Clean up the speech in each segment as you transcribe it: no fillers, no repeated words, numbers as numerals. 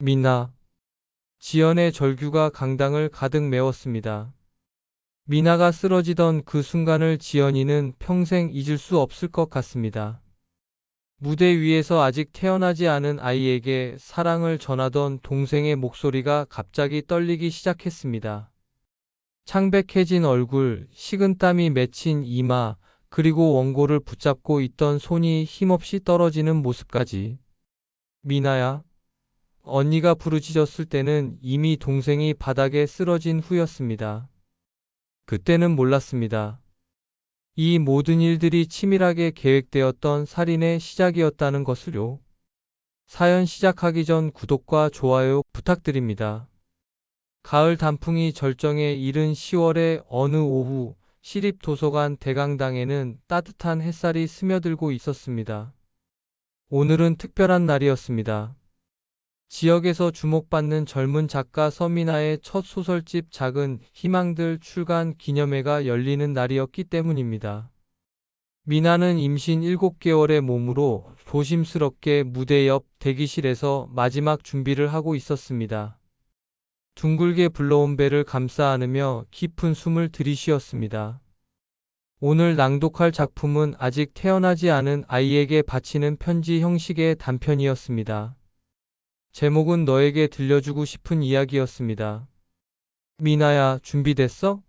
미나, 지연의 절규가 강당을 가득 메웠습니다. 미나가 쓰러지던 그 순간을 지연이는 평생 잊을 수 없을 것 같습니다. 무대 위에서 아직 태어나지 않은 아이에게 사랑을 전하던 동생의 목소리가 갑자기 떨리기 시작했습니다. 창백해진 얼굴, 식은땀이 맺힌 이마, 그리고 원고를 붙잡고 있던 손이 힘없이 떨어지는 모습까지. 미나야, 언니가 부르짖었을 때는 이미 동생이 바닥에 쓰러진 후였습니다. 그때는 몰랐습니다. 이 모든 일들이 치밀하게 계획되었던 살인의 시작이었다는 것을요. 사연 시작하기 전 구독과 좋아요 부탁드립니다. 가을 단풍이 절정에 이른 10월의 어느 오후, 시립도서관 대강당에는 따뜻한 햇살이 스며들고 있었습니다. 오늘은 특별한 날이었습니다. 지역에서 주목받는 젊은 작가 서미나의 첫 소설집 작은 희망들 출간 기념회가 열리는 날이었기 때문입니다. 미나는 임신 7개월의 몸으로 조심스럽게 무대 옆 대기실에서 마지막 준비를 하고 있었습니다. 둥글게 불러온 배를 감싸 안으며 깊은 숨을 들이쉬었습니다. 오늘 낭독할 작품은 아직 태어나지 않은 아이에게 바치는 편지 형식의 단편이었습니다. 제목은 너에게 들려주고 싶은 이야기였습니다. 미나야, 준비됐어?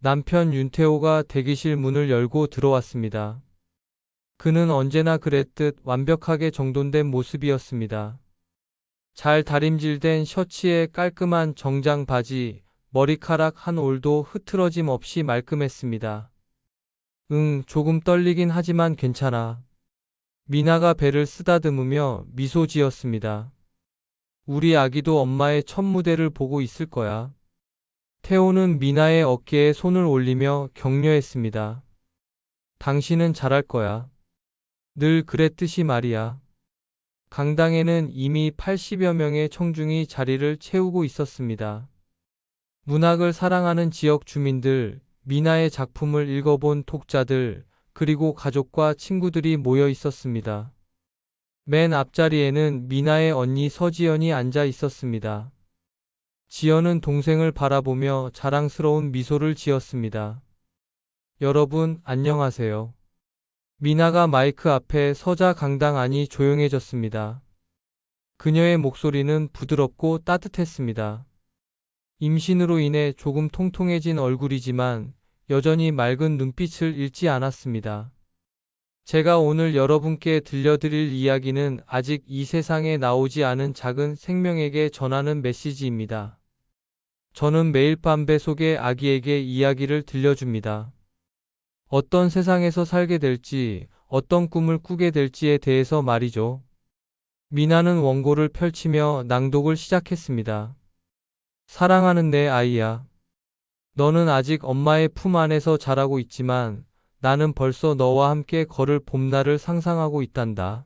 남편 윤태호가 대기실 문을 열고 들어왔습니다. 그는 언제나 그랬듯 완벽하게 정돈된 모습이었습니다. 잘 다림질된 셔츠에 깔끔한 정장 바지, 머리카락 한 올도 흐트러짐 없이 말끔했습니다. 조금 떨리긴 하지만 괜찮아. 미나가 배를 쓰다듬으며 미소 지었습니다. 우리 아기도 엄마의 첫 무대를 보고 있을 거야. 태호는 미나의 어깨에 손을 올리며 격려했습니다. 당신은 잘할 거야. 늘 그랬듯이 말이야. 강당에는 이미 80여 명의 청중이 자리를 채우고 있었습니다. 문학을 사랑하는 지역 주민들, 미나의 작품을 읽어본 독자들, 그리고 가족과 친구들이 모여 있었습니다. 맨 앞자리에는 미나의 언니 서지연이 앉아 있었습니다. 지연은 동생을 바라보며 자랑스러운 미소를 지었습니다. 여러분, 안녕하세요. 미나가 마이크 앞에 서자 강당 안이 조용해졌습니다. 그녀의 목소리는 부드럽고 따뜻했습니다. 임신으로 인해 조금 통통해진 얼굴이지만 여전히 맑은 눈빛을 잃지 않았습니다. 제가 오늘 여러분께 들려드릴 이야기는 아직 이 세상에 나오지 않은 작은 생명에게 전하는 메시지입니다. 저는 매일 밤 배 속의 아기에게 이야기를 들려줍니다. 어떤 세상에서 살게 될지, 어떤 꿈을 꾸게 될지에 대해서 말이죠. 미나는 원고를 펼치며 낭독을 시작했습니다. 사랑하는 내 아이야. 너는 아직 엄마의 품 안에서 자라고 있지만 나는 벌써 너와 함께 걸을 봄날을 상상하고 있단다.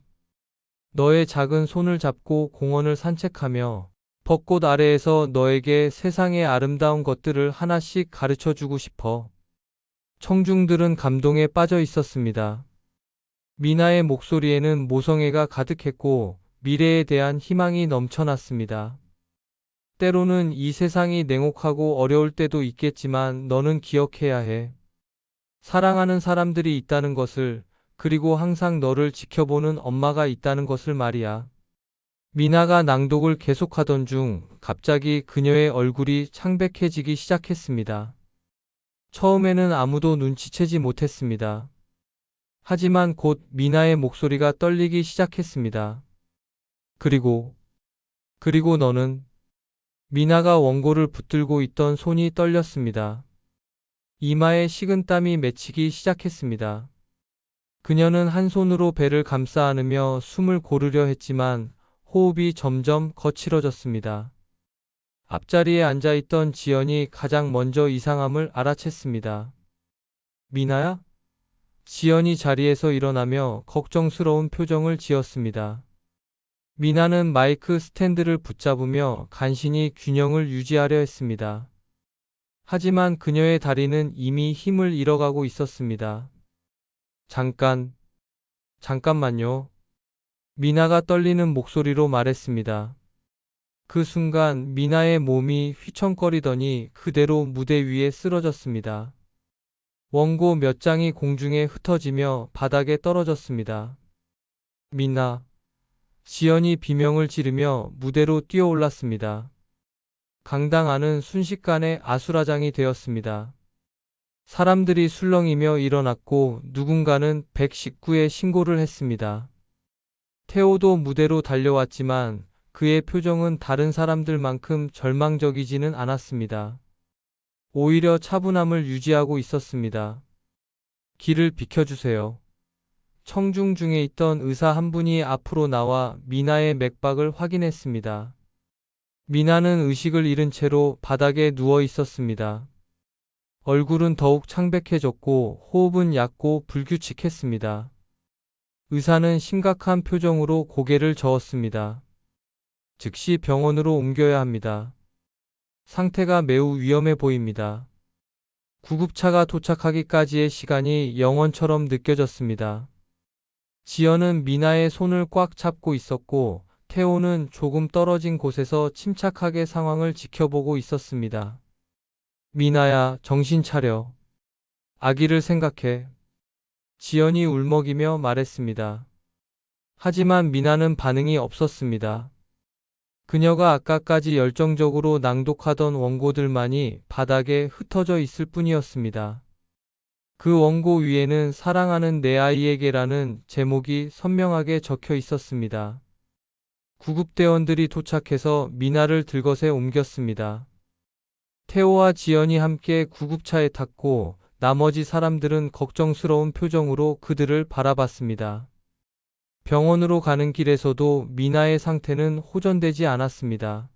너의 작은 손을 잡고 공원을 산책하며 벚꽃 아래에서 너에게 세상의 아름다운 것들을 하나씩 가르쳐 주고 싶어. 청중들은 감동에 빠져 있었습니다. 미나의 목소리에는 모성애가 가득했고 미래에 대한 희망이 넘쳐났습니다. 때로는 이 세상이 냉혹하고 어려울 때도 있겠지만 너는 기억해야 해. 사랑하는 사람들이 있다는 것을, 그리고 항상 너를 지켜보는 엄마가 있다는 것을 말이야. 미나가 낭독을 계속하던 중 갑자기 그녀의 얼굴이 창백해지기 시작했습니다. 처음에는 아무도 눈치채지 못했습니다. 하지만 곧 미나의 목소리가 떨리기 시작했습니다. 그리고 너는. 미나가 원고를 붙들고 있던 손이 떨렸습니다. 이마에 식은땀이 맺히기 시작했습니다. 그녀는 한 손으로 배를 감싸 안으며 숨을 고르려 했지만 호흡이 점점 거칠어졌습니다. 앞자리에 앉아있던 지연이 가장 먼저 이상함을 알아챘습니다. 미나야? 지연이 자리에서 일어나며 걱정스러운 표정을 지었습니다. 미나는 마이크 스탠드를 붙잡으며 간신히 균형을 유지하려 했습니다. 하지만 그녀의 다리는 이미 힘을 잃어가고 있었습니다. 잠깐만요. 미나가 떨리는 목소리로 말했습니다. 그 순간 미나의 몸이 휘청거리더니 그대로 무대 위에 쓰러졌습니다. 원고 몇 장이 공중에 흩어지며 바닥에 떨어졌습니다. 미나, 지연이 비명을 지르며 무대로 뛰어올랐습니다. 강당 안은 순식간에 아수라장이 되었습니다. 사람들이 술렁이며 일어났고 누군가는 119에 신고를 했습니다. 태호도 무대로 달려왔지만 그의 표정은 다른 사람들만큼 절망적이지는 않았습니다. 오히려 차분함을 유지하고 있었습니다. 길을 비켜주세요. 청중 중에 있던 의사 한 분이 앞으로 나와 미나의 맥박을 확인했습니다. 미나는 의식을 잃은 채로 바닥에 누워 있었습니다. 얼굴은 더욱 창백해졌고 호흡은 얕고 불규칙했습니다. 의사는 심각한 표정으로 고개를 저었습니다. 즉시 병원으로 옮겨야 합니다. 상태가 매우 위험해 보입니다. 구급차가 도착하기까지의 시간이 영원처럼 느껴졌습니다. 지연은 미나의 손을 꽉 잡고 있었고 태호는 조금 떨어진 곳에서 침착하게 상황을 지켜보고 있었습니다. 미나야, 정신 차려. 아기를 생각해. 지연이 울먹이며 말했습니다. 하지만 미나는 반응이 없었습니다. 그녀가 아까까지 열정적으로 낭독하던 원고들만이 바닥에 흩어져 있을 뿐이었습니다. 그 원고 위에는 사랑하는 내 아이에게라는 제목이 선명하게 적혀 있었습니다. 구급대원들이 도착해서 미나를 들것에 옮겼습니다. 태호와 지연이 함께 구급차에 탔고 나머지 사람들은 걱정스러운 표정으로 그들을 바라봤습니다. 병원으로 가는 길에서도 미나의 상태는 호전되지 않았습니다.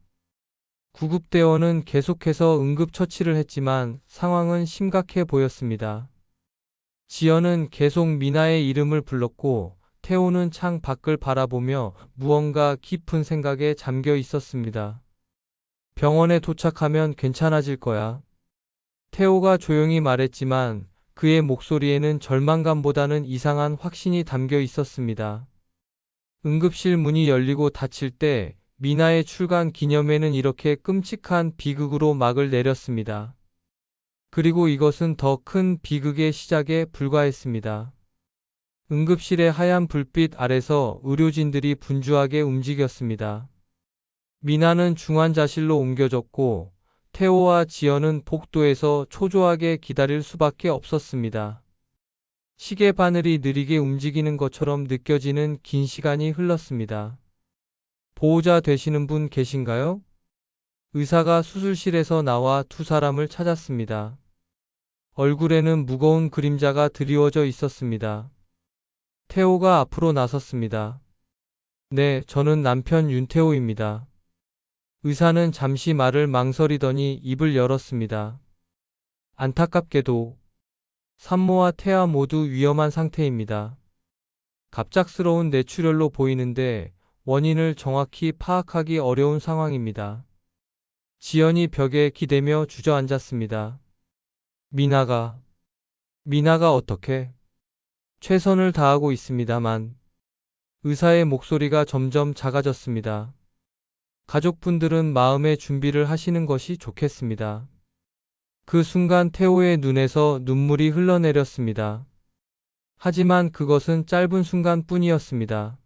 구급대원은 계속해서 응급처치를 했지만 상황은 심각해 보였습니다. 지연은 계속 미나의 이름을 불렀고 태호는 창 밖을 바라보며 무언가 깊은 생각에 잠겨 있었습니다. 병원에 도착하면 괜찮아질 거야. 태호가 조용히 말했지만 그의 목소리에는 절망감보다는 이상한 확신이 담겨 있었습니다. 응급실 문이 열리고 닫힐 때 미나의 출간 기념회는 이렇게 끔찍한 비극으로 막을 내렸습니다. 그리고 이것은 더 큰 비극의 시작에 불과했습니다. 응급실의 하얀 불빛 아래서 의료진들이 분주하게 움직였습니다. 미나는 중환자실로 옮겨졌고 태호와 지연은 복도에서 초조하게 기다릴 수밖에 없었습니다. 시계 바늘이 느리게 움직이는 것처럼 느껴지는 긴 시간이 흘렀습니다. 보호자 되시는 분 계신가요? 의사가 수술실에서 나와 두 사람을 찾았습니다. 얼굴에는 무거운 그림자가 드리워져 있었습니다. 태호가 앞으로 나섰습니다. 네, 저는 남편 윤태호입니다. 의사는 잠시 말을 망설이더니 입을 열었습니다. 안타깝게도 산모와 태아 모두 위험한 상태입니다. 갑작스러운 뇌출혈로 보이는데 원인을 정확히 파악하기 어려운 상황입니다. 지연이 벽에 기대며 주저앉았습니다. 미나가 어떻게? 최선을 다하고 있습니다만 의사의 목소리가 점점 작아졌습니다. 가족분들은 마음의 준비를 하시는 것이 좋겠습니다. 그 순간 태호의 눈에서 눈물이 흘러내렸습니다. 하지만 그것은 짧은 순간뿐이었습니다.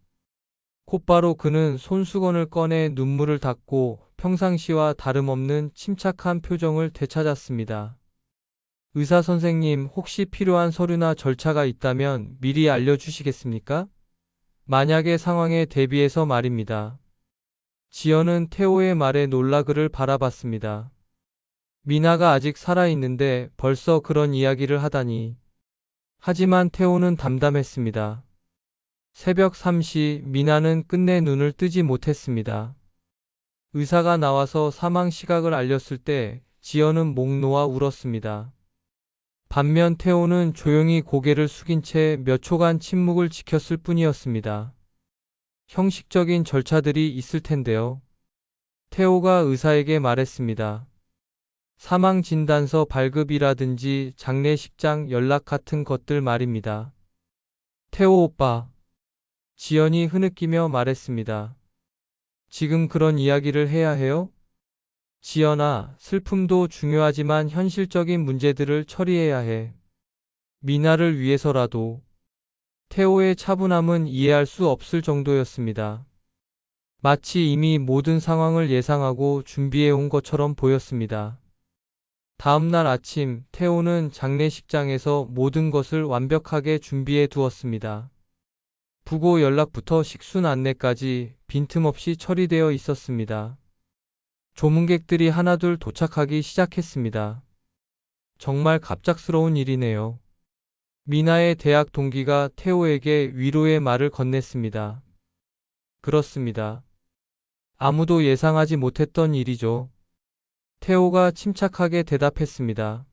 곧바로 그는 손수건을 꺼내 눈물을 닦고 평상시와 다름없는 침착한 표정을 되찾았습니다. 의사 선생님, 혹시 필요한 서류나 절차가 있다면 미리 알려주시겠습니까? 만약의 상황에 대비해서 말입니다. 지연은 태호의 말에 놀라 그를 바라봤습니다. 미나가 아직 살아있는데 벌써 그런 이야기를 하다니. 하지만 태호는 담담했습니다. 새벽 3시 미나는 끝내 눈을 뜨지 못했습니다. 의사가 나와서 사망 시각을 알렸을 때 지연은 목 놓아 울었습니다. 반면 태호는 조용히 고개를 숙인 채 몇 초간 침묵을 지켰을 뿐이었습니다. 형식적인 절차들이 있을 텐데요. 태호가 의사에게 말했습니다. 사망진단서 발급이라든지 장례식장 연락 같은 것들 말입니다. 태호 오빠. 지연이 흐느끼며 말했습니다. 지금 그런 이야기를 해야 해요? 지연아, 슬픔도 중요하지만 현실적인 문제들을 처리해야 해. 미나를 위해서라도. 태호의 차분함은 이해할 수 없을 정도였습니다. 마치 이미 모든 상황을 예상하고 준비해 온 것처럼 보였습니다. 다음 날 아침, 태호는 장례식장에서 모든 것을 완벽하게 준비해 두었습니다. 부고 연락부터 식순 안내까지 빈틈없이 처리되어 있었습니다. 조문객들이 하나둘 도착하기 시작했습니다. 정말 갑작스러운 일이네요. 미나의 대학 동기가 태호에게 위로의 말을 건넸습니다. 그렇습니다. 아무도 예상하지 못했던 일이죠. 태호가 침착하게 대답했습니다.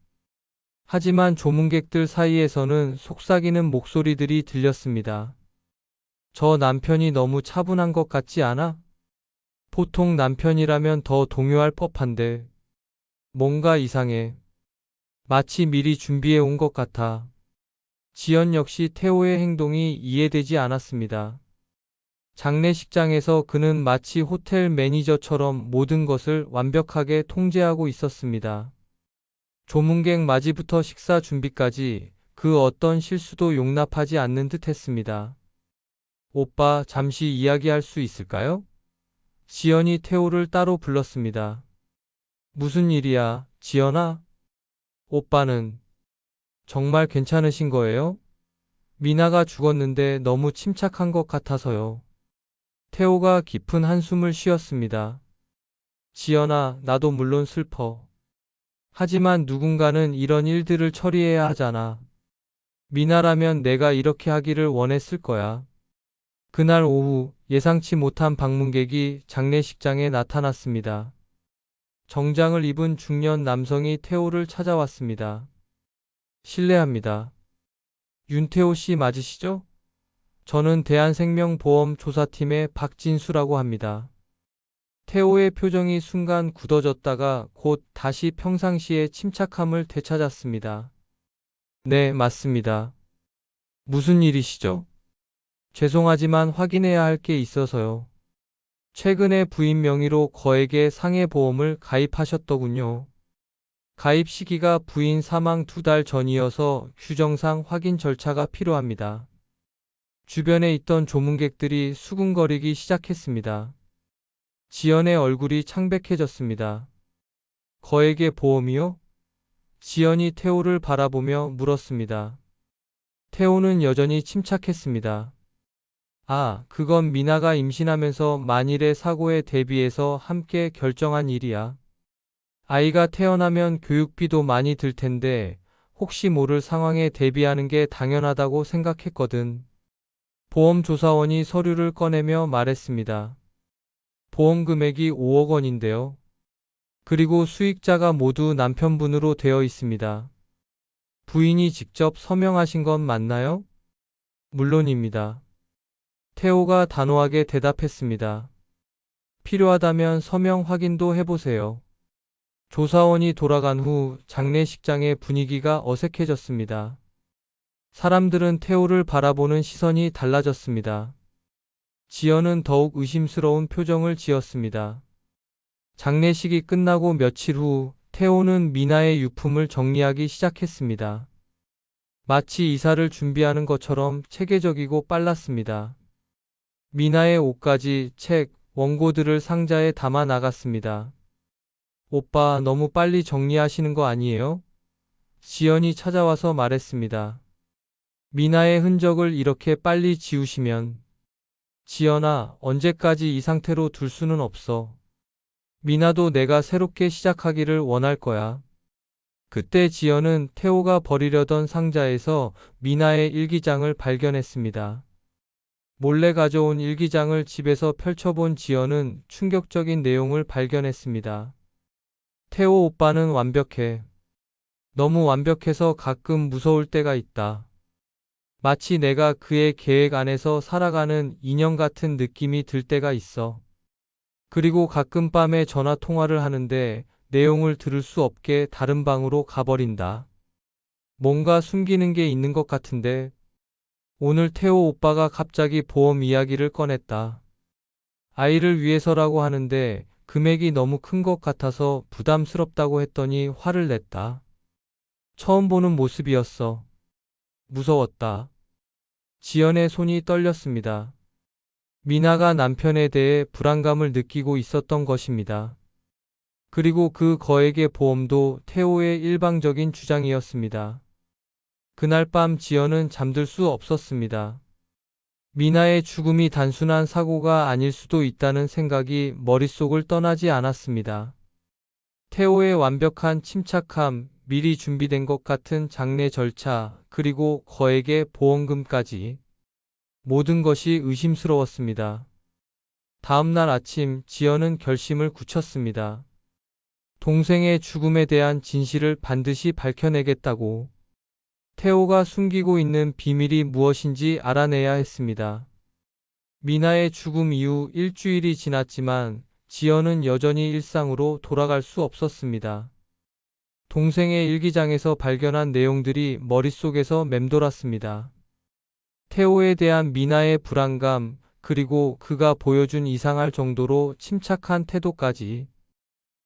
하지만 조문객들 사이에서는 속삭이는 목소리들이 들렸습니다. 저 남편이 너무 차분한 것 같지 않아? 보통 남편이라면 더 동요할 법한데. 뭔가 이상해. 마치 미리 준비해 온 것 같아. 지연 역시 태호의 행동이 이해되지 않았습니다. 장례식장에서 그는 마치 호텔 매니저처럼 모든 것을 완벽하게 통제하고 있었습니다. 조문객 맞이부터 식사 준비까지 그 어떤 실수도 용납하지 않는 듯 했습니다. 오빠, 잠시 이야기할 수 있을까요? 지연이 태호를 따로 불렀습니다. 무슨 일이야, 지연아? 오빠는 정말 괜찮으신 거예요? 미나가 죽었는데 너무 침착한 것 같아서요. 태호가 깊은 한숨을 쉬었습니다. 지연아, 나도 물론 슬퍼. 하지만 누군가는 이런 일들을 처리해야 하잖아. 미나라면 내가 이렇게 하기를 원했을 거야. 그날 오후 예상치 못한 방문객이 장례식장에 나타났습니다. 정장을 입은 중년 남성이 태호를 찾아왔습니다. 실례합니다. 윤태호 씨 맞으시죠? 저는 대한생명보험 조사팀의 박진수라고 합니다. 태호의 표정이 순간 굳어졌다가 곧 다시 평상시의 침착함을 되찾았습니다. 네, 맞습니다. 무슨 일이시죠? 죄송하지만 확인해야 할 게 있어서요. 최근에 부인 명의로 거액의 상해보험을 가입하셨더군요. 가입 시기가 부인 사망 2달 전이어서 규정상 확인 절차가 필요합니다. 주변에 있던 조문객들이 수군거리기 시작했습니다. 지연의 얼굴이 창백해졌습니다. 거액의 보험이요? 지연이 태호를 바라보며 물었습니다. 태호는 여전히 침착했습니다. 아, 그건 미나가 임신하면서 만일의 사고에 대비해서 함께 결정한 일이야. 아이가 태어나면 교육비도 많이 들 텐데 혹시 모를 상황에 대비하는 게 당연하다고 생각했거든. 보험조사원이 서류를 꺼내며 말했습니다. 보험 금액이 5억 원인데요. 그리고 수익자가 모두 남편분으로 되어 있습니다. 부인이 직접 서명하신 건 맞나요? 물론입니다. 태호가 단호하게 대답했습니다. 필요하다면 서명 확인도 해보세요. 조사원이 돌아간 후 장례식장의 분위기가 어색해졌습니다. 사람들은 태호를 바라보는 시선이 달라졌습니다. 지연은 더욱 의심스러운 표정을 지었습니다. 장례식이 끝나고 며칠 후 태호는 미나의 유품을 정리하기 시작했습니다. 마치 이사를 준비하는 것처럼 체계적이고 빨랐습니다. 미나의 옷까지, 책, 원고들을 상자에 담아 나갔습니다. 오빠, 너무 빨리 정리하시는 거 아니에요? 지연이 찾아와서 말했습니다. 미나의 흔적을 이렇게 빨리 지우시면. 지연아, 언제까지 이 상태로 둘 수는 없어. 미나도 내가 새롭게 시작하기를 원할 거야. 그때 지연은 태호가 버리려던 상자에서 미나의 일기장을 발견했습니다. 몰래 가져온 일기장을 집에서 펼쳐본 지연은 충격적인 내용을 발견했습니다. 태호 오빠는 완벽해. 너무 완벽해서 가끔 무서울 때가 있다. 마치 내가 그의 계획 안에서 살아가는 인형 같은 느낌이 들 때가 있어. 그리고 가끔 밤에 전화 통화를 하는데 내용을 들을 수 없게 다른 방으로 가버린다. 뭔가 숨기는 게 있는 것 같은데 오늘 태호 오빠가 갑자기 보험 이야기를 꺼냈다. 아이를 위해서라고 하는데 금액이 너무 큰 것 같아서 부담스럽다고 했더니 화를 냈다. 처음 보는 모습이었어. 무서웠다. 지연의 손이 떨렸습니다. 미나가 남편에 대해 불안감을 느끼고 있었던 것입니다. 그리고 그 거액의 보험도 태호의 일방적인 주장이었습니다. 그날 밤 지연은 잠들 수 없었습니다. 미나의 죽음이 단순한 사고가 아닐 수도 있다는 생각이 머릿속을 떠나지 않았습니다. 태호의 완벽한 침착함, 미리 준비된 것 같은 장례 절차, 그리고 거액의 보험금까지 모든 것이 의심스러웠습니다. 다음 날 아침 지연은 결심을 굳혔습니다. 동생의 죽음에 대한 진실을 반드시 밝혀내겠다고. 태호가 숨기고 있는 비밀이 무엇인지 알아내야 했습니다. 미나의 죽음 이후 일주일이 지났지만 지연은 여전히 일상으로 돌아갈 수 없었습니다. 동생의 일기장에서 발견한 내용들이 머릿속에서 맴돌았습니다. 태호에 대한 미나의 불안감, 그리고 그가 보여준 이상할 정도로 침착한 태도까지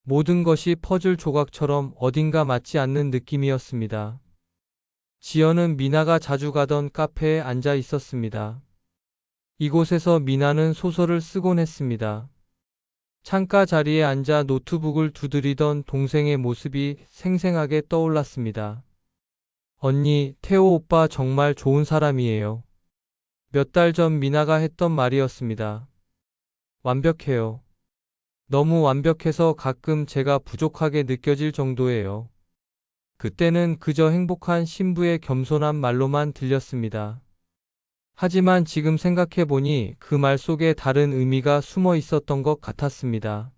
모든 것이 퍼즐 조각처럼 어딘가 맞지 않는 느낌이었습니다. 지연은 미나가 자주 가던 카페에 앉아 있었습니다. 이곳에서 미나는 소설을 쓰곤 했습니다. 창가 자리에 앉아 노트북을 두드리던 동생의 모습이 생생하게 떠올랐습니다. 언니, 태호 오빠 정말 좋은 사람이에요. 몇 달 전 미나가 했던 말이었습니다. 완벽해요. 너무 완벽해서 가끔 제가 부족하게 느껴질 정도예요. 그때는 그저 행복한 신부의 겸손한 말로만 들렸습니다. 하지만 지금 생각해보니 그 말 속에 다른 의미가 숨어 있었던 것 같았습니다.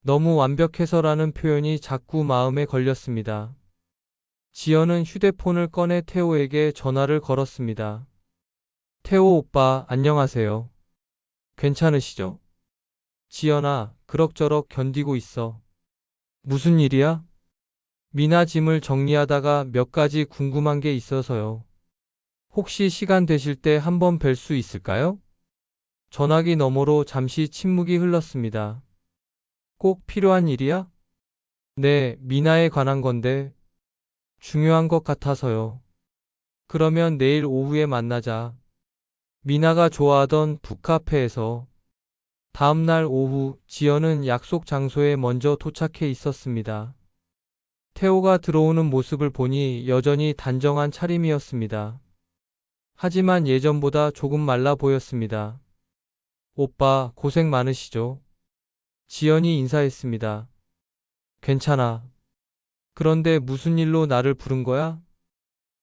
너무 완벽해서라는 표현이 자꾸 마음에 걸렸습니다. 지연은 휴대폰을 꺼내 태호에게 전화를 걸었습니다. 태호 오빠, 안녕하세요. 괜찮으시죠? 지연아, 그럭저럭 견디고 있어. 무슨 일이야? 미나 짐을 정리하다가 몇 가지 궁금한 게 있어서요. 혹시 시간 되실 때 한번 뵐 수 있을까요? 전화기 너머로 잠시 침묵이 흘렀습니다. 꼭 필요한 일이야? 네, 미나에 관한 건데 중요한 것 같아서요. 그러면 내일 오후에 만나자. 미나가 좋아하던 북카페에서. 다음 날 오후 지연은 약속 장소에 먼저 도착해 있었습니다. 태호가 들어오는 모습을 보니 여전히 단정한 차림이었습니다. 하지만 예전보다 조금 말라 보였습니다. 오빠, 고생 많으시죠? 지연이 인사했습니다. 괜찮아. 그런데 무슨 일로 나를 부른 거야?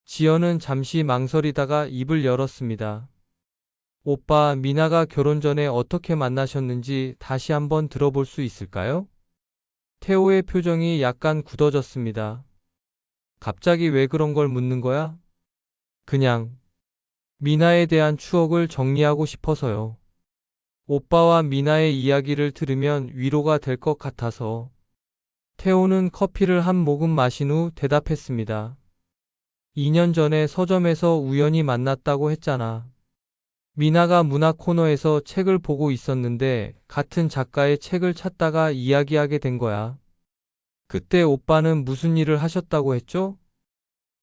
지연은 잠시 망설이다가 입을 열었습니다. 오빠, 미나가 결혼 전에 어떻게 만나셨는지 다시 한번 들어볼 수 있을까요? 태호의 표정이 약간 굳어졌습니다. 갑자기 왜 그런 걸 묻는 거야? 그냥 미나에 대한 추억을 정리하고 싶어서요. 오빠와 미나의 이야기를 들으면 위로가 될 것 같아서. 태호는 커피를 한 모금 마신 후 대답했습니다. 2년 전에 서점에서 우연히 만났다고 했잖아. 미나가 문학 코너에서 책을 보고 있었는데 같은 작가의 책을 찾다가 이야기하게 된 거야. 그때 오빠는 무슨 일을 하셨다고 했죠?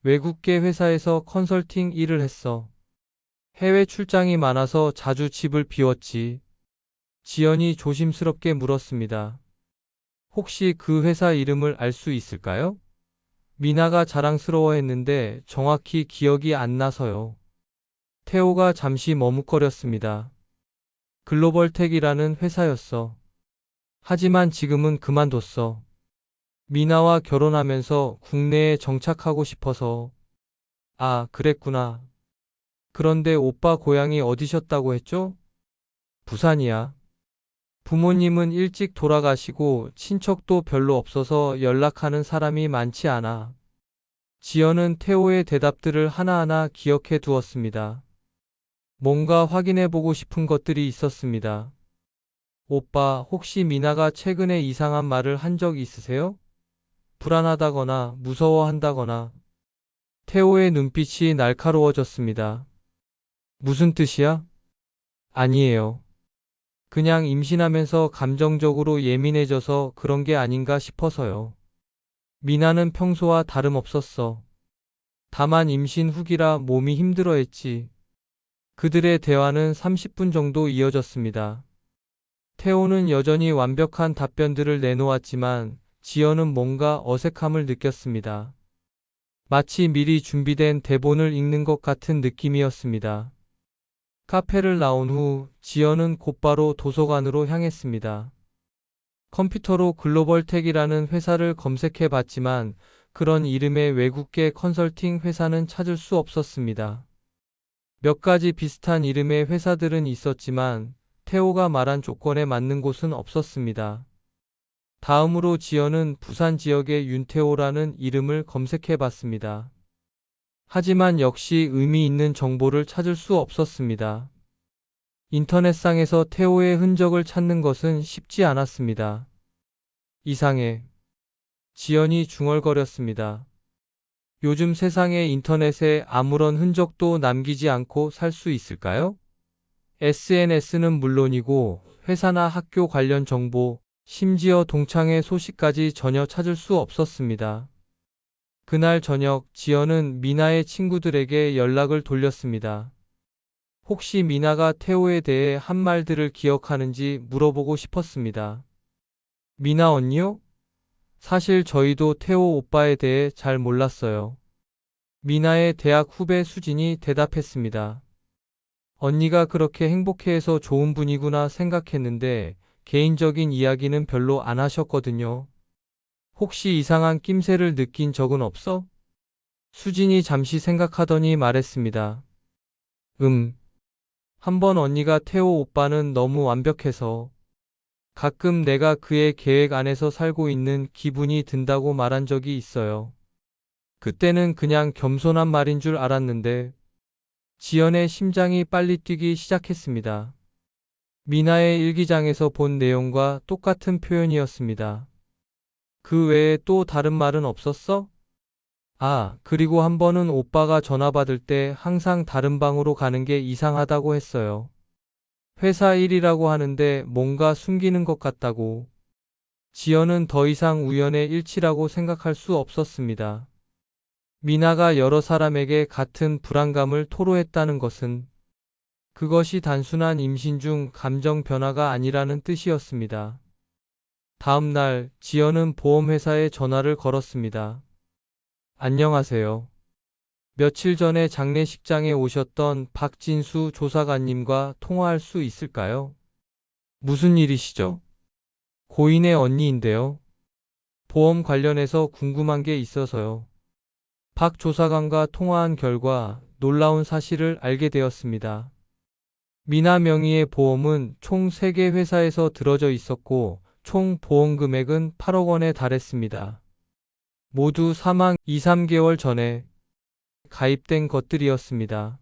외국계 회사에서 컨설팅 일을 했어. 해외 출장이 많아서 자주 집을 비웠지. 지연이 조심스럽게 물었습니다. 혹시 그 회사 이름을 알 수 있을까요? 미나가 자랑스러워했는데 정확히 기억이 안 나서요. 태호가 잠시 머뭇거렸습니다. 글로벌텍이라는 회사였어. 하지만 지금은 그만뒀어. 미나와 결혼하면서 국내에 정착하고 싶어서. 아, 그랬구나. 그런데 오빠 고향이 어디셨다고 했죠? 부산이야. 부모님은 일찍 돌아가시고 친척도 별로 없어서 연락하는 사람이 많지 않아. 지연은 태호의 대답들을 하나하나 기억해 두었습니다. 뭔가 확인해보고 싶은 것들이 있었습니다. 오빠, 혹시 미나가 최근에 이상한 말을 한 적 있으세요? 불안하다거나 무서워한다거나. 태호의 눈빛이 날카로워졌습니다. 무슨 뜻이야? 아니에요. 그냥 임신하면서 감정적으로 예민해져서 그런 게 아닌가 싶어서요. 미나는 평소와 다름없었어. 다만 임신 후기라 몸이 힘들어했지. 그들의 대화는 30분 정도 이어졌습니다. 태호는 여전히 완벽한 답변들을 내놓았지만 지연은 뭔가 어색함을 느꼈습니다. 마치 미리 준비된 대본을 읽는 것 같은 느낌이었습니다. 카페를 나온 후 지연은 곧바로 도서관으로 향했습니다. 컴퓨터로 글로벌텍이라는 회사를 검색해 봤지만 그런 이름의 외국계 컨설팅 회사는 찾을 수 없었습니다. 몇 가지 비슷한 이름의 회사들은 있었지만 태호가 말한 조건에 맞는 곳은 없었습니다. 다음으로 지연은 부산 지역의 윤태호라는 이름을 검색해 봤습니다. 하지만 역시 의미 있는 정보를 찾을 수 없었습니다. 인터넷상에서 태호의 흔적을 찾는 것은 쉽지 않았습니다. 이상해. 지연이 중얼거렸습니다. 요즘 세상의 인터넷에 아무런 흔적도 남기지 않고 살 수 있을까요? SNS는 물론이고 회사나 학교 관련 정보, 심지어 동창회 소식까지 전혀 찾을 수 없었습니다. 그날 저녁 지연은 미나의 친구들에게 연락을 돌렸습니다. 혹시 미나가 태호에 대해 한 말들을 기억하는지 물어보고 싶었습니다. 미나 언니요? 사실 저희도 태호 오빠에 대해 잘 몰랐어요. 미나의 대학 후배 수진이 대답했습니다. 언니가 그렇게 행복해해서 좋은 분이구나 생각했는데 개인적인 이야기는 별로 안 하셨거든요. 혹시 이상한 낌새를 느낀 적은 없어? 수진이 잠시 생각하더니 말했습니다. 한번 언니가 태호 오빠는 너무 완벽해서 가끔 내가 그의 계획 안에서 살고 있는 기분이 든다고 말한 적이 있어요. 그때는 그냥 겸손한 말인 줄 알았는데 지연의 심장이 빨리 뛰기 시작했습니다. 미나의 일기장에서 본 내용과 똑같은 표현이었습니다. 그 외에 또 다른 말은 없었어? 아, 그리고 한 번은 오빠가 전화 받을 때 항상 다른 방으로 가는 게 이상하다고 했어요. 회사 일이라고 하는데 뭔가 숨기는 것 같다고. 지연은 더 이상 우연의 일치라고 생각할 수 없었습니다. 미나가 여러 사람에게 같은 불안감을 토로했다는 것은 그것이 단순한 임신 중 감정 변화가 아니라는 뜻이었습니다. 다음 날 지연은 보험회사에 전화를 걸었습니다. 안녕하세요. 며칠 전에 장례식장에 오셨던 박진수 조사관님과 통화할 수 있을까요? 무슨 일이시죠? 고인의 언니인데요. 보험 관련해서 궁금한 게 있어서요. 박 조사관과 통화한 결과 놀라운 사실을 알게 되었습니다. 미나 명의의 보험은 총 3개 회사에서 들어져 있었고 총 보험 금액은 8억 원에 달했습니다. 모두 사망 2, 3개월 전에 가입된 것들이었습니다.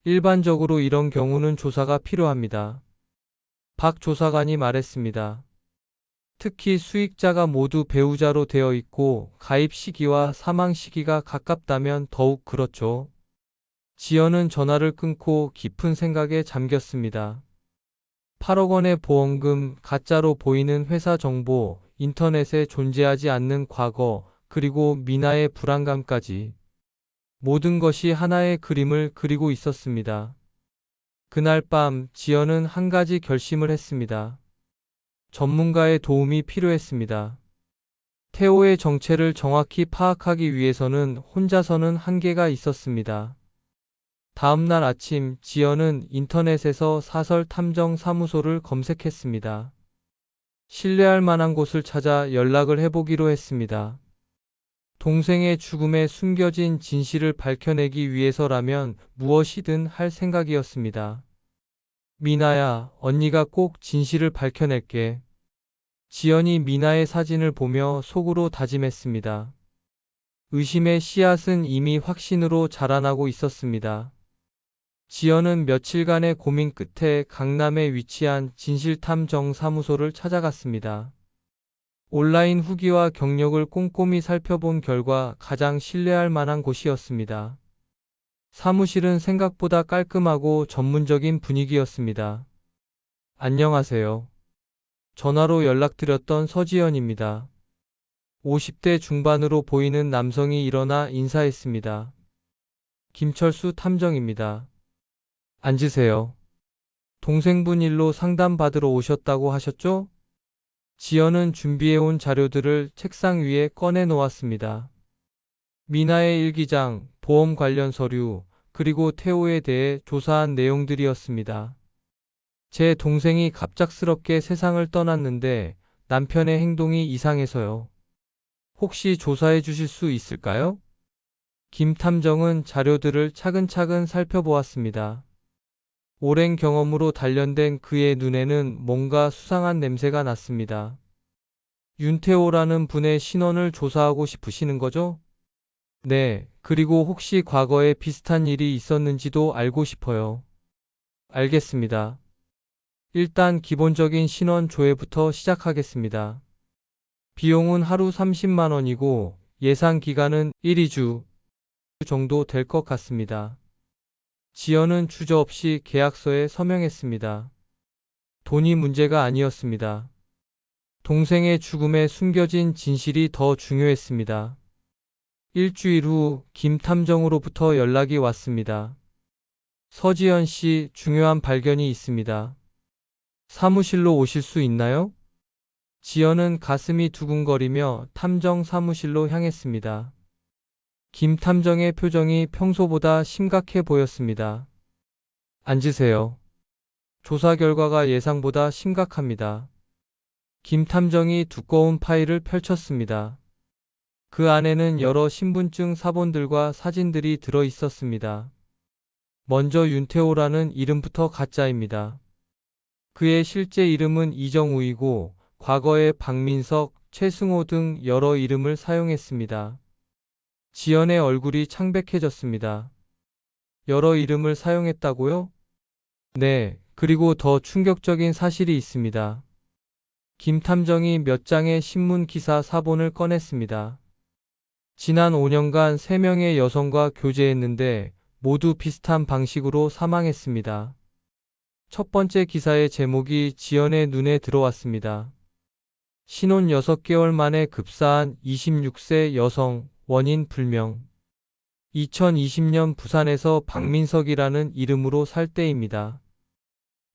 일반적으로 이런 경우는 조사가 필요합니다. 박 조사관이 말했습니다. 특히 수익자가 모두 배우자로 되어 있고 가입 시기와 사망 시기가 가깝다면 더욱 그렇죠. 지연은 전화를 끊고 깊은 생각에 잠겼습니다. 8억 원의 보험금, 가짜로 보이는 회사 정보, 인터넷에 존재하지 않는 과거, 그리고 미나의 불안감까지. 모든 것이 하나의 그림을 그리고 있었습니다. 그날 밤 지연은 한 가지 결심을 했습니다. 전문가의 도움이 필요했습니다. 태호의 정체를 정확히 파악하기 위해서는 혼자서는 한계가 있었습니다. 다음 날 아침 지연은 인터넷에서 사설 탐정 사무소를 검색했습니다. 신뢰할 만한 곳을 찾아 연락을 해보기로 했습니다. 동생의 죽음에 숨겨진 진실을 밝혀내기 위해서라면 무엇이든 할 생각이었습니다. 미나야, 언니가 꼭 진실을 밝혀낼게. 지연이 미나의 사진을 보며 속으로 다짐했습니다. 의심의 씨앗은 이미 확신으로 자라나고 있었습니다. 지연은 며칠간의 고민 끝에 강남에 위치한 진실탐정 사무소를 찾아갔습니다. 온라인 후기와 경력을 꼼꼼히 살펴본 결과 가장 신뢰할 만한 곳이었습니다. 사무실은 생각보다 깔끔하고 전문적인 분위기였습니다. 안녕하세요. 전화로 연락드렸던 서지연입니다. 50대 중반으로 보이는 남성이 일어나 인사했습니다. 김철수 탐정입니다. 앉으세요. 동생분 일로 상담받으러 오셨다고 하셨죠? 지연은 준비해온 자료들을 책상 위에 꺼내 놓았습니다. 미나의 일기장, 보험 관련 서류, 그리고 태호에 대해 조사한 내용들이었습니다. 제 동생이 갑작스럽게 세상을 떠났는데 남편의 행동이 이상해서요. 혹시 조사해 주실 수 있을까요? 김 탐정은 자료들을 차근차근 살펴보았습니다. 오랜 경험으로 단련된 그의 눈에는 뭔가 수상한 냄새가 났습니다. 윤태호라는 분의 신원을 조사하고 싶으시는 거죠? 네, 그리고 혹시 과거에 비슷한 일이 있었는지도 알고 싶어요. 알겠습니다. 일단 기본적인 신원 조회부터 시작하겠습니다. 비용은 하루 30만 원이고 예상 기간은 1, 2주 정도 될 것 같습니다. 지연은 주저없이 계약서에 서명했습니다. 돈이 문제가 아니었습니다. 동생의 죽음에 숨겨진 진실이 더 중요했습니다. 일주일 후 김 탐정으로부터 연락이 왔습니다. 서지연 씨, 중요한 발견이 있습니다. 사무실로 오실 수 있나요? 지연은 가슴이 두근거리며 탐정 사무실로 향했습니다. 김 탐정의 표정이 평소보다 심각해 보였습니다. 앉으세요. 조사 결과가 예상보다 심각합니다. 김 탐정이 두꺼운 파일을 펼쳤습니다. 그 안에는 여러 신분증 사본들과 사진들이 들어 있었습니다. 먼저 윤태호라는 이름부터 가짜입니다. 그의 실제 이름은 이정우이고 과거에 박민석, 최승호 등 여러 이름을 사용했습니다. 지연의 얼굴이 창백해졌습니다. 여러 이름을 사용했다고요? 네, 그리고 더 충격적인 사실이 있습니다. 김 탐정이 몇 장의 신문 기사 사본을 꺼냈습니다. 지난 5년간 3명의 여성과 교제했는데 모두 비슷한 방식으로 사망했습니다. 첫 번째 기사의 제목이 지연의 눈에 들어왔습니다. 신혼 6개월 만에 급사한 26세 여성, 원인 불명. 2020년 부산에서 박민석이라는 이름으로 살 때입니다.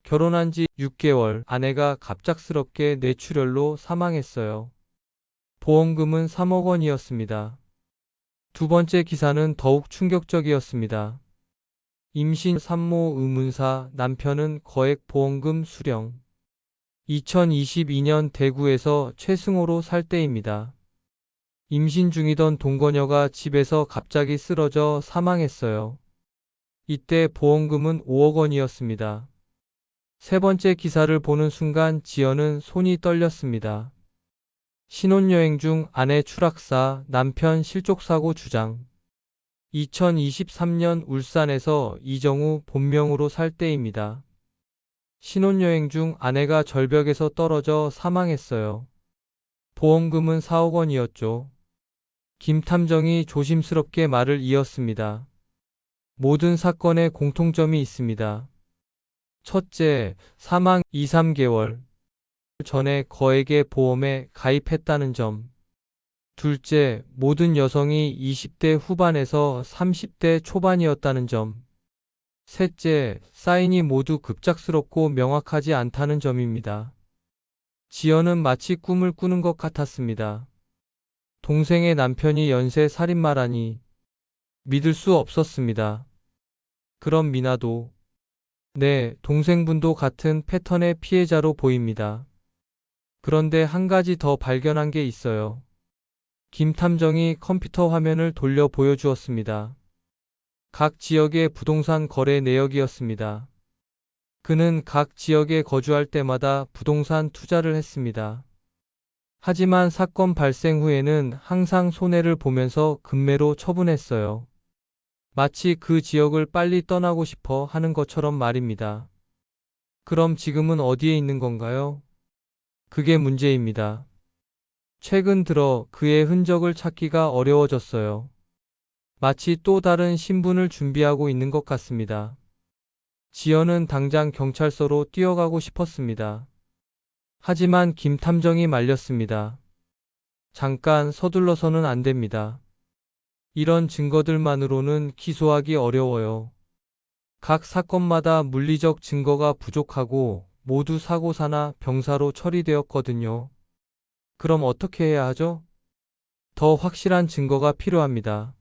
결혼한 지 6개월, 아내가 갑작스럽게 뇌출혈로 사망했어요. 보험금은 3억 원이었습니다. 두 번째 기사는 더욱 충격적이었습니다. 임신 산모 의문사, 남편은 거액 보험금 수령. 2022년 대구에서 최승호로 살 때입니다. 임신 중이던 동거녀가 집에서 갑자기 쓰러져 사망했어요. 이때 보험금은 5억 원이었습니다. 세 번째 기사를 보는 순간 지연은 손이 떨렸습니다. 신혼여행 중 아내 추락사, 남편 실족사고 주장. 2023년 울산에서 이정우 본명으로 살 때입니다. 신혼여행 중 아내가 절벽에서 떨어져 사망했어요. 보험금은 4억 원이었죠. 김 탐정이 조심스럽게 말을 이었습니다. 모든 사건에 공통점이 있습니다. 첫째, 사망 2, 3개월 전에 거액의 보험에 가입했다는 점. 둘째, 모든 여성이 20대 후반에서 30대 초반이었다는 점. 셋째, 사인이 모두 급작스럽고 명확하지 않다는 점입니다. 지연은 마치 꿈을 꾸는 것 같았습니다. 동생의 남편이 연쇄 살인마라니 믿을 수 없었습니다. 그럼 미나도, 네, 동생분도 같은 패턴의 피해자로 보입니다. 그런데 한 가지 더 발견한 게 있어요. 김 탐정이 컴퓨터 화면을 돌려 보여주었습니다. 각 지역의 부동산 거래 내역이었습니다. 그는 각 지역에 거주할 때마다 부동산 투자를 했습니다. 하지만 사건 발생 후에는 항상 손해를 보면서 급매로 처분했어요. 마치 그 지역을 빨리 떠나고 싶어 하는 것처럼 말입니다. 그럼 지금은 어디에 있는 건가요? 그게 문제입니다. 최근 들어 그의 흔적을 찾기가 어려워졌어요. 마치 또 다른 신분을 준비하고 있는 것 같습니다. 지연은 당장 경찰서로 뛰어가고 싶었습니다. 하지만 김 탐정이 말렸습니다. 잠깐 서둘러서는 안 됩니다. 이런 증거들만으로는 기소하기 어려워요. 각 사건마다 물리적 증거가 부족하고 모두 사고사나 병사로 처리되었거든요. 그럼 어떻게 해야 하죠? 더 확실한 증거가 필요합니다.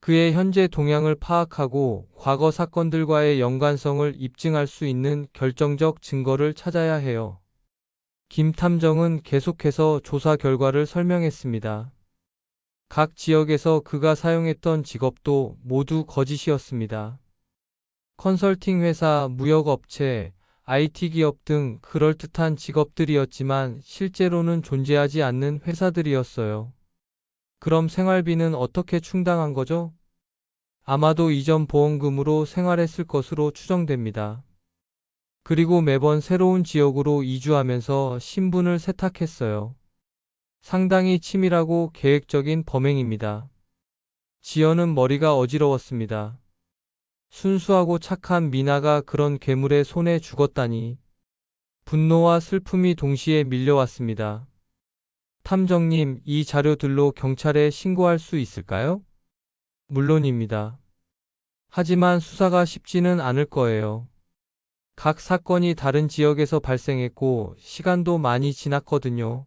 그의 현재 동향을 파악하고 과거 사건들과의 연관성을 입증할 수 있는 결정적 증거를 찾아야 해요. 김 탐정은 계속해서 조사 결과를 설명했습니다. 각 지역에서 그가 사용했던 직업도 모두 거짓이었습니다. 컨설팅 회사, 무역업체, IT 기업 등 그럴듯한 직업들이었지만 실제로는 존재하지 않는 회사들이었어요. 그럼 생활비는 어떻게 충당한 거죠? 아마도 이전 보험금으로 생활했을 것으로 추정됩니다. 그리고 매번 새로운 지역으로 이주하면서 신분을 세탁했어요. 상당히 치밀하고 계획적인 범행입니다. 지연은 머리가 어지러웠습니다. 순수하고 착한 미나가 그런 괴물의 손에 죽었다니. 분노와 슬픔이 동시에 밀려왔습니다. 탐정님, 이 자료들로 경찰에 신고할 수 있을까요? 물론입니다. 하지만 수사가 쉽지는 않을 거예요. 각 사건이 다른 지역에서 발생했고 시간도 많이 지났거든요.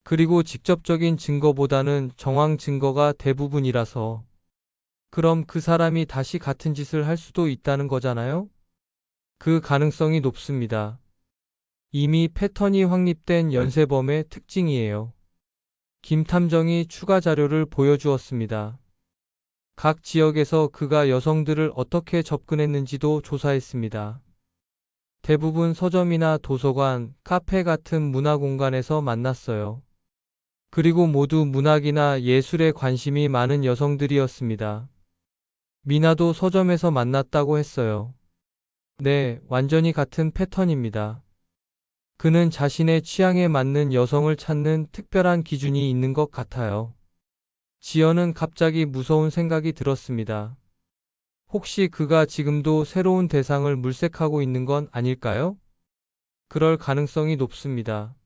그리고 직접적인 증거보다는 정황 증거가 대부분이라서. 그럼 그 사람이 다시 같은 짓을 할 수도 있다는 거잖아요? 그 가능성이 높습니다. 이미 패턴이 확립된 연쇄범의 특징이에요. 김 탐정이 추가 자료를 보여주었습니다. 각 지역에서 그가 여성들을 어떻게 접근했는지도 조사했습니다. 대부분 서점이나 도서관, 카페 같은 문화 공간에서 만났어요. 그리고 모두 문학이나 예술에 관심이 많은 여성들이었습니다. 미나도 서점에서 만났다고 했어요. 네, 완전히 같은 패턴입니다. 그는 자신의 취향에 맞는 여성을 찾는 특별한 기준이 있는 것 같아요. 지연은 갑자기 무서운 생각이 들었습니다. 혹시 그가 지금도 새로운 대상을 물색하고 있는 건 아닐까요? 그럴 가능성이 높습니다.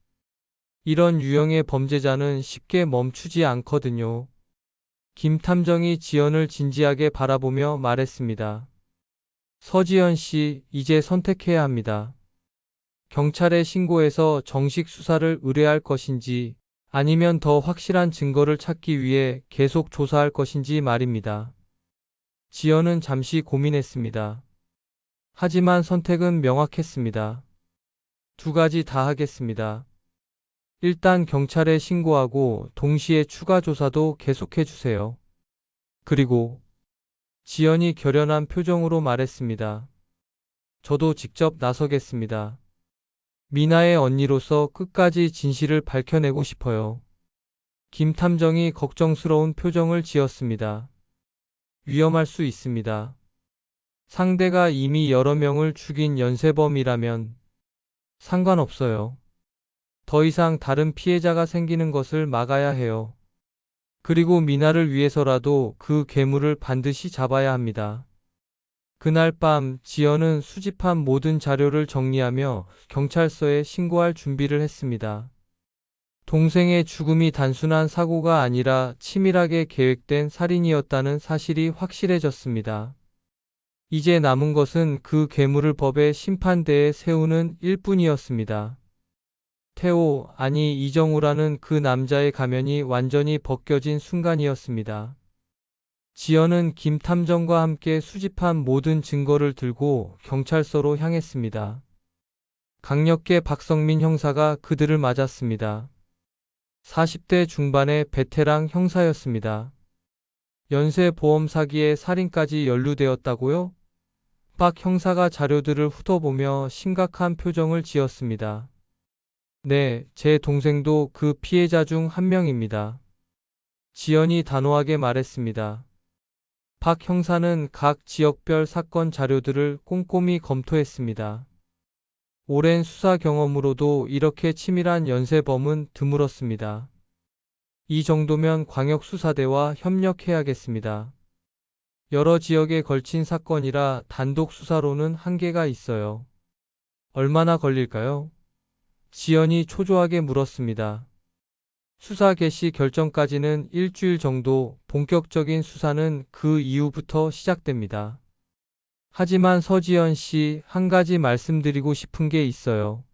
이런 유형의 범죄자는 쉽게 멈추지 않거든요. 김 탐정이 지연을 진지하게 바라보며 말했습니다. 서지연 씨, 이제 선택해야 합니다. 경찰에 신고해서 정식 수사를 의뢰할 것인지 아니면 더 확실한 증거를 찾기 위해 계속 조사할 것인지 말입니다. 지연은 잠시 고민했습니다. 하지만 선택은 명확했습니다. 두 가지 다 하겠습니다. 일단 경찰에 신고하고 동시에 추가 조사도 계속해 주세요. 그리고 지연이 결연한 표정으로 말했습니다. 저도 직접 나서겠습니다. 미나의 언니로서 끝까지 진실을 밝혀내고 싶어요. 김 탐정이 걱정스러운 표정을 지었습니다. 위험할 수 있습니다. 상대가 이미 여러 명을 죽인 연쇄범이라면 상관없어요. 더 이상 다른 피해자가 생기는 것을 막아야 해요. 그리고 미나를 위해서라도 그 괴물을 반드시 잡아야 합니다. 그날 밤 지연은 수집한 모든 자료를 정리하며 경찰서에 신고할 준비를 했습니다. 동생의 죽음이 단순한 사고가 아니라 치밀하게 계획된 살인이었다는 사실이 확실해졌습니다. 이제 남은 것은 그 괴물을 법의 심판대에 세우는 일뿐이었습니다. 태호, 아니 이정우라는 그 남자의 가면이 완전히 벗겨진 순간이었습니다. 지연은 김 탐정과 함께 수집한 모든 증거를 들고 경찰서로 향했습니다. 강력계 박성민 형사가 그들을 맞았습니다. 40대 중반의 베테랑 형사였습니다. 연쇄보험 사기에 살인까지 연루되었다고요? 박 형사가 자료들을 훑어보며 심각한 표정을 지었습니다. 네, 제 동생도 그 피해자 중 한 명입니다. 지연이 단호하게 말했습니다. 박 형사는 각 지역별 사건 자료들을 꼼꼼히 검토했습니다. 오랜 수사 경험으로도 이렇게 치밀한 연쇄범은 드물었습니다. 이 정도면 광역수사대와 협력해야겠습니다. 여러 지역에 걸친 사건이라 단독 수사로는 한계가 있어요. 얼마나 걸릴까요? 지연이 초조하게 물었습니다. 수사 개시 결정까지는 일주일 정도, 본격적인 수사는 그 이후부터 시작됩니다. 하지만 서지연 씨, 한 가지 말씀드리고 싶은 게 있어요.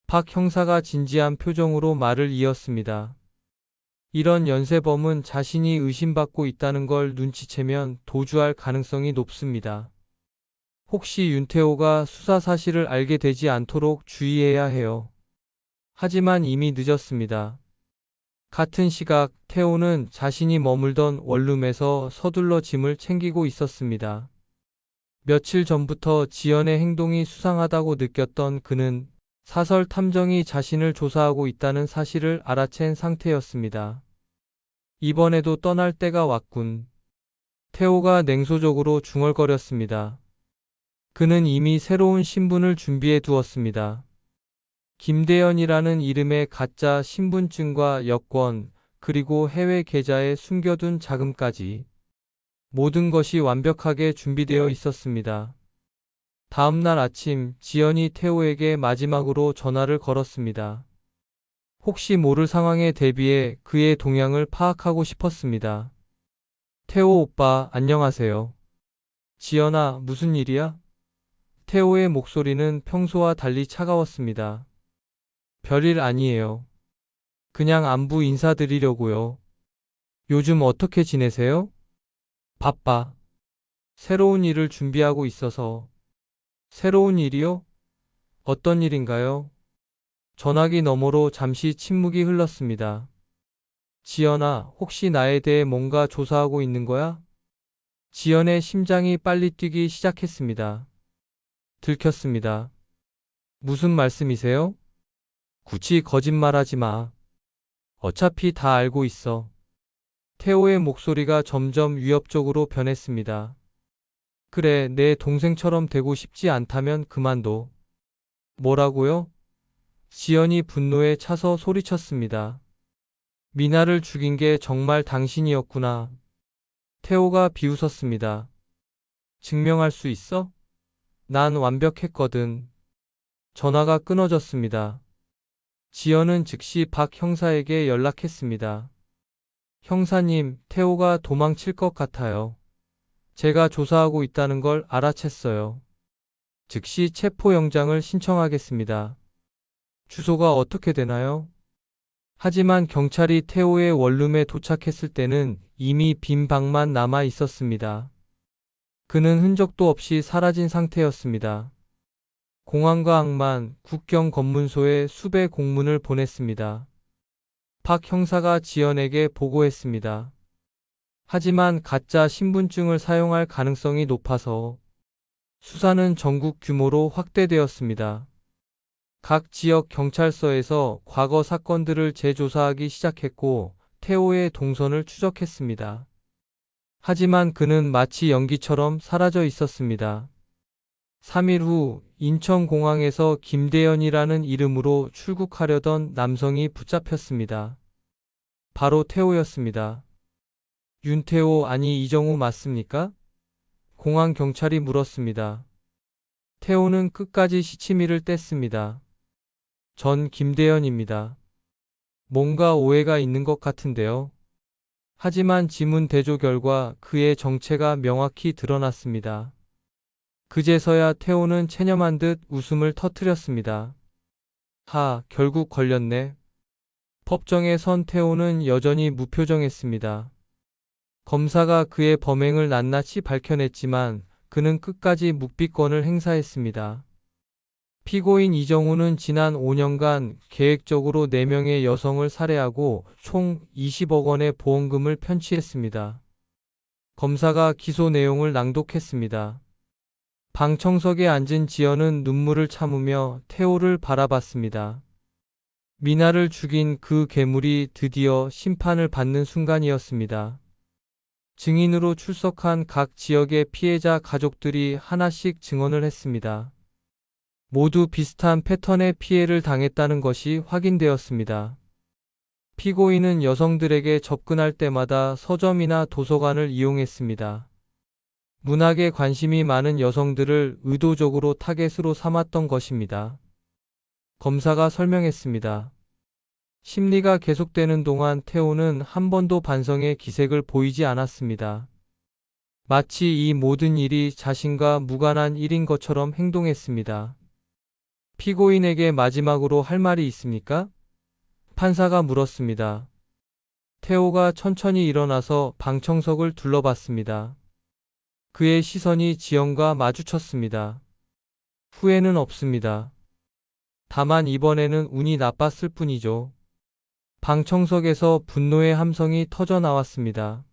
박 형사가 진지한 표정으로 말을 이었습니다. 이런 연쇄범은 자신이 의심받고 있다는 걸 눈치채면 도주할 가능성이 높습니다. 혹시 윤태호가 수사 사실을 알게 되지 않도록 주의해야 해요. 하지만 이미 늦었습니다. 같은 시각 태호는 자신이 머물던 원룸에서 서둘러 짐을 챙기고 있었습니다. 며칠 전부터 지연의 행동이 수상하다고 느꼈던 그는 사설 탐정이 자신을 조사하고 있다는 사실을 알아챈 상태였습니다. 이번에도 떠날 때가 왔군. 태호가 냉소적으로 중얼거렸습니다. 그는 이미 새로운 신분을 준비해 두었습니다. 김대현이라는 이름의 가짜 신분증과 여권, 그리고 해외 계좌에 숨겨둔 자금까지 모든 것이 완벽하게 준비되어 있었습니다. 다음 날 아침 지연이 태호에게 마지막으로 전화를 걸었습니다. 혹시 모를 상황에 대비해 그의 동향을 파악하고 싶었습니다. 태호 오빠, 안녕하세요. 지연아, 무슨 일이야? 태호의 목소리는 평소와 달리 차가웠습니다. 별일 아니에요. 그냥 안부 인사드리려고요. 요즘 어떻게 지내세요? 바빠. 새로운 일을 준비하고 있어서. 새로운 일이요? 어떤 일인가요? 전화기 너머로 잠시 침묵이 흘렀습니다. 지연아, 혹시 나에 대해 뭔가 조사하고 있는 거야? 지연의 심장이 빨리 뛰기 시작했습니다. 들켰습니다. 무슨 말씀이세요? 굳이 거짓말하지 마. 어차피 다 알고 있어. 태호의 목소리가 점점 위협적으로 변했습니다. 그래, 내 동생처럼 되고 싶지 않다면 그만둬. 뭐라고요? 지연이 분노에 차서 소리쳤습니다. 미나를 죽인 게 정말 당신이었구나. 태호가 비웃었습니다. 증명할 수 있어? 난 완벽했거든. 전화가 끊어졌습니다. 지연은 즉시 박 형사에게 연락했습니다. 형사님, 태호가 도망칠 것 같아요. 제가 조사하고 있다는 걸 알아챘어요. 즉시 체포영장을 신청하겠습니다. 주소가 어떻게 되나요? 하지만 경찰이 태호의 원룸에 도착했을 때는 이미 빈 방만 남아 있었습니다. 그는 흔적도 없이 사라진 상태였습니다. 공항과 항만, 국경 검문소에 수배 공문을 보냈습니다. 박 형사가 지연에게 보고했습니다. 하지만 가짜 신분증을 사용할 가능성이 높아서 수사는 전국 규모로 확대되었습니다. 각 지역 경찰서에서 과거 사건들을 재조사하기 시작했고 태호의 동선을 추적했습니다. 하지만 그는 마치 연기처럼 사라져 있었습니다. 3일 후 인천공항에서 김대현이라는 이름으로 출국하려던 남성이 붙잡혔습니다. 바로 태호였습니다. 윤태호 아니 이정우 맞습니까? 공항 경찰이 물었습니다. 태호는 끝까지 시치미를 뗐습니다. 전 김대현입니다. 뭔가 오해가 있는 것 같은데요. 하지만 지문 대조 결과 그의 정체가 명확히 드러났습니다. 그제서야 태호는 체념한 듯 웃음을 터뜨렸습니다. 결국 걸렸네. 법정에 선 태호는 여전히 무표정했습니다. 검사가 그의 범행을 낱낱이 밝혀냈지만 그는 끝까지 묵비권을 행사했습니다. 피고인 이정우는 지난 5년간 계획적으로 4명의 여성을 살해하고 총 20억 원의 보험금을 편취했습니다. 검사가 기소 내용을 낭독했습니다. 방청석에 앉은 지연은 눈물을 참으며 태호를 바라봤습니다. 미나를 죽인 그 괴물이 드디어 심판을 받는 순간이었습니다. 증인으로 출석한 각 지역의 피해자 가족들이 하나씩 증언을 했습니다. 모두 비슷한 패턴의 피해를 당했다는 것이 확인되었습니다. 피고인은 여성들에게 접근할 때마다 서점이나 도서관을 이용했습니다. 문학에 관심이 많은 여성들을 의도적으로 타겟으로 삼았던 것입니다. 검사가 설명했습니다. 심리가 계속되는 동안 태호는 한 번도 반성의 기색을 보이지 않았습니다. 마치 이 모든 일이 자신과 무관한 일인 것처럼 행동했습니다. 피고인에게 마지막으로 할 말이 있습니까? 판사가 물었습니다. 태호가 천천히 일어나서 방청석을 둘러봤습니다. 그의 시선이 지연과 마주쳤습니다. 후회는 없습니다. 다만 이번에는 운이 나빴을 뿐이죠. 방청석에서 분노의 함성이 터져 나왔습니다.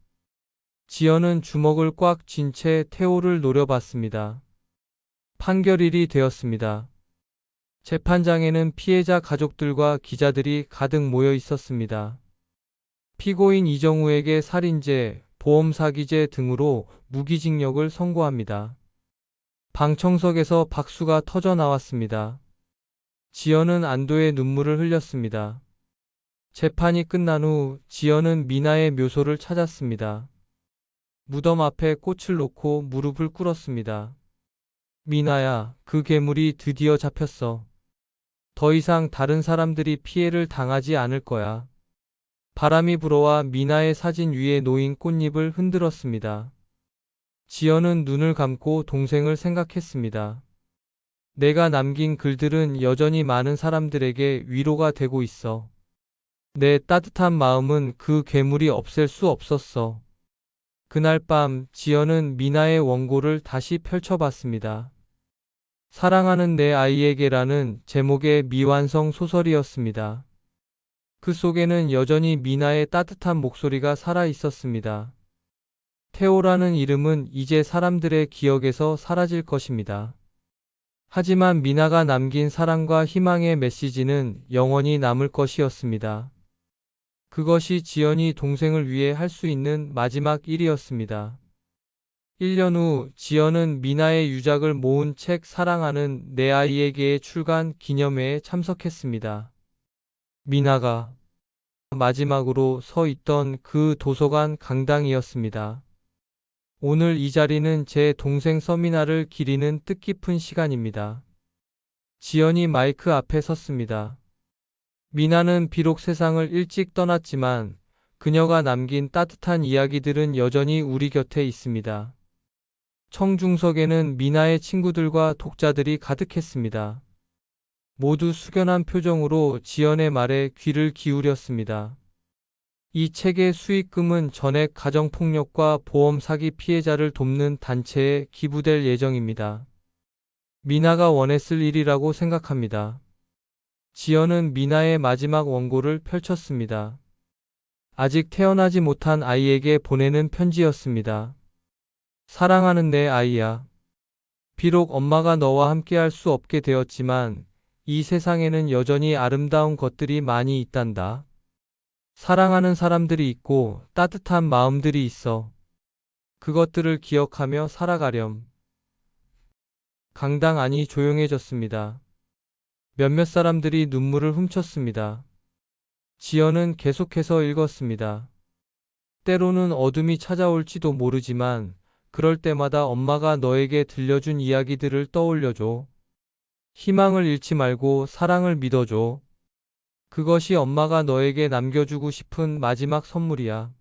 지연은 주먹을 꽉 쥔 채 태호를 노려봤습니다. 판결일이 되었습니다. 재판장에는 피해자 가족들과 기자들이 가득 모여 있었습니다. 피고인 이정우에게 살인죄, 보험사기죄 등으로 무기징역을 선고합니다. 방청석에서 박수가 터져 나왔습니다. 지연은 안도의 눈물을 흘렸습니다. 재판이 끝난 후 지연은 미나의 묘소를 찾았습니다. 무덤 앞에 꽃을 놓고 무릎을 꿇었습니다. 미나야, 그 괴물이 드디어 잡혔어. 더 이상 다른 사람들이 피해를 당하지 않을 거야. 바람이 불어와 미나의 사진 위에 놓인 꽃잎을 흔들었습니다. 지연은 눈을 감고 동생을 생각했습니다. 내가 남긴 글들은 여전히 많은 사람들에게 위로가 되고 있어. 내 따뜻한 마음은 그 괴물이 없앨 수 없었어. 그날 밤 지연은 미나의 원고를 다시 펼쳐봤습니다. 사랑하는 내 아이에게라는 제목의 미완성 소설이었습니다. 그 속에는 여전히 미나의 따뜻한 목소리가 살아 있었습니다. 태호라는 이름은 이제 사람들의 기억에서 사라질 것입니다. 하지만 미나가 남긴 사랑과 희망의 메시지는 영원히 남을 것이었습니다. 그것이 지연이 동생을 위해 할 수 있는 마지막 일이었습니다. 1년 후 지연은 미나의 유작을 모은 책 사랑하는 내 아이에게의 출간 기념회에 참석했습니다. 미나가 마지막으로 서 있던 그 도서관 강당이었습니다. 오늘 이 자리는 제 동생 서미나를 기리는 뜻깊은 시간입니다. 지연이 마이크 앞에 섰습니다. 미나는 비록 세상을 일찍 떠났지만 그녀가 남긴 따뜻한 이야기들은 여전히 우리 곁에 있습니다. 청중석에는 미나의 친구들과 독자들이 가득했습니다. 모두 숙연한 표정으로 지연의 말에 귀를 기울였습니다. 이 책의 수익금은 전액 가정폭력과 보험 사기 피해자를 돕는 단체에 기부될 예정입니다. 미나가 원했을 일이라고 생각합니다. 지연은 미나의 마지막 원고를 펼쳤습니다. 아직 태어나지 못한 아이에게 보내는 편지였습니다. 사랑하는 내 아이야. 비록 엄마가 너와 함께할 수 없게 되었지만 이 세상에는 여전히 아름다운 것들이 많이 있단다. 사랑하는 사람들이 있고 따뜻한 마음들이 있어. 그것들을 기억하며 살아가렴. 강당 안이 조용해졌습니다. 몇몇 사람들이 눈물을 훔쳤습니다. 지연은 계속해서 읽었습니다. 때로는 어둠이 찾아올지도 모르지만 그럴 때마다 엄마가 너에게 들려준 이야기들을 떠올려줘. 희망을 잃지 말고 사랑을 믿어줘. 그것이 엄마가 너에게 남겨주고 싶은 마지막 선물이야.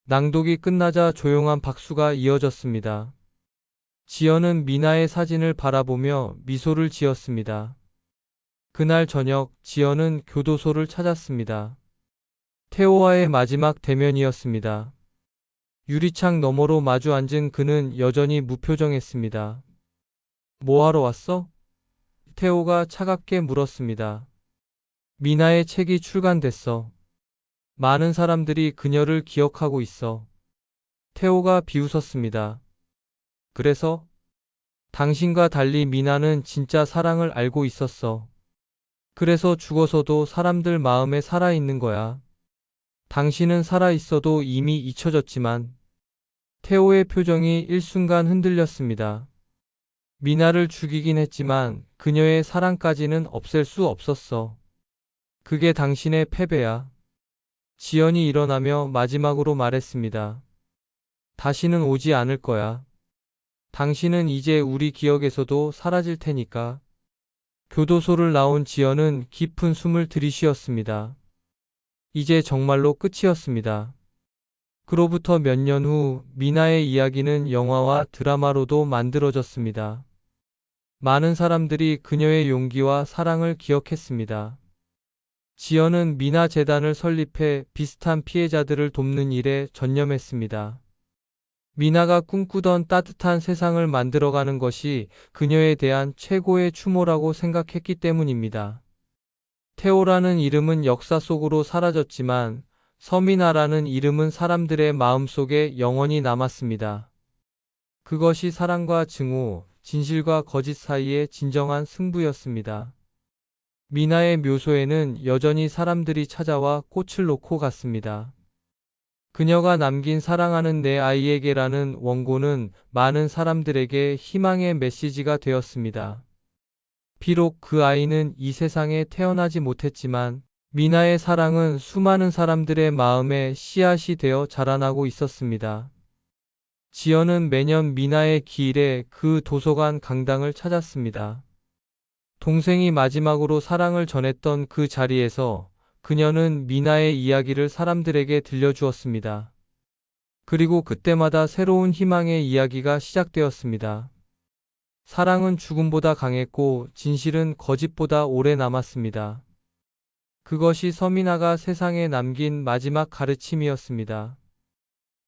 낭독이 끝나자 조용한 박수가 이어졌습니다. 지연은 미나의 사진을 바라보며 미소를 지었습니다. 그날 저녁 지연은 교도소를 찾았습니다. 태호와의 마지막 대면이었습니다. 유리창 너머로 마주 앉은 그는 여전히 무표정했습니다. 뭐하러 왔어? 태호가 차갑게 물었습니다. 미나의 책이 출간됐어. 많은 사람들이 그녀를 기억하고 있어. 태호가 비웃었습니다. 그래서? 당신과 달리 미나는 진짜 사랑을 알고 있었어. 그래서 죽어서도 사람들 마음에 살아있는 거야. 당신은 살아있어도 이미 잊혀졌지만. 태호의 표정이 일순간 흔들렸습니다. 미나를 죽이긴 했지만 그녀의 사랑까지는 없앨 수 없었어. 그게 당신의 패배야. 지연이 일어나며 마지막으로 말했습니다. 다시는 오지 않을 거야. 당신은 이제 우리 기억에서도 사라질 테니까. 교도소를 나온 지연은 깊은 숨을 들이쉬었습니다. 이제 정말로 끝이었습니다. 그로부터 몇 년 후 미나의 이야기는 영화와 드라마로도 만들어졌습니다. 많은 사람들이 그녀의 용기와 사랑을 기억했습니다. 지연은 미나 재단을 설립해 비슷한 피해자들을 돕는 일에 전념했습니다. 미나가 꿈꾸던 따뜻한 세상을 만들어가는 것이 그녀에 대한 최고의 추모라고 생각했기 때문입니다. 태호라는 이름은 역사 속으로 사라졌지만 서미나라는 이름은 사람들의 마음속에 영원히 남았습니다. 그것이 사랑과 증오, 진실과 거짓 사이의 진정한 승부였습니다. 미나의 묘소에는 여전히 사람들이 찾아와 꽃을 놓고 갔습니다. 그녀가 남긴 사랑하는 내 아이에게라는 원고는 많은 사람들에게 희망의 메시지가 되었습니다. 비록 그 아이는 이 세상에 태어나지 못했지만 미나의 사랑은 수많은 사람들의 마음에 씨앗이 되어 자라나고 있었습니다. 지연은 매년 미나의 기일에 그 도서관 강당을 찾았습니다. 동생이 마지막으로 사랑을 전했던 그 자리에서 그녀는 미나의 이야기를 사람들에게 들려주었습니다. 그리고 그때마다 새로운 희망의 이야기가 시작되었습니다. 사랑은 죽음보다 강했고 진실은 거짓보다 오래 남았습니다. 그것이 서미나가 세상에 남긴 마지막 가르침이었습니다.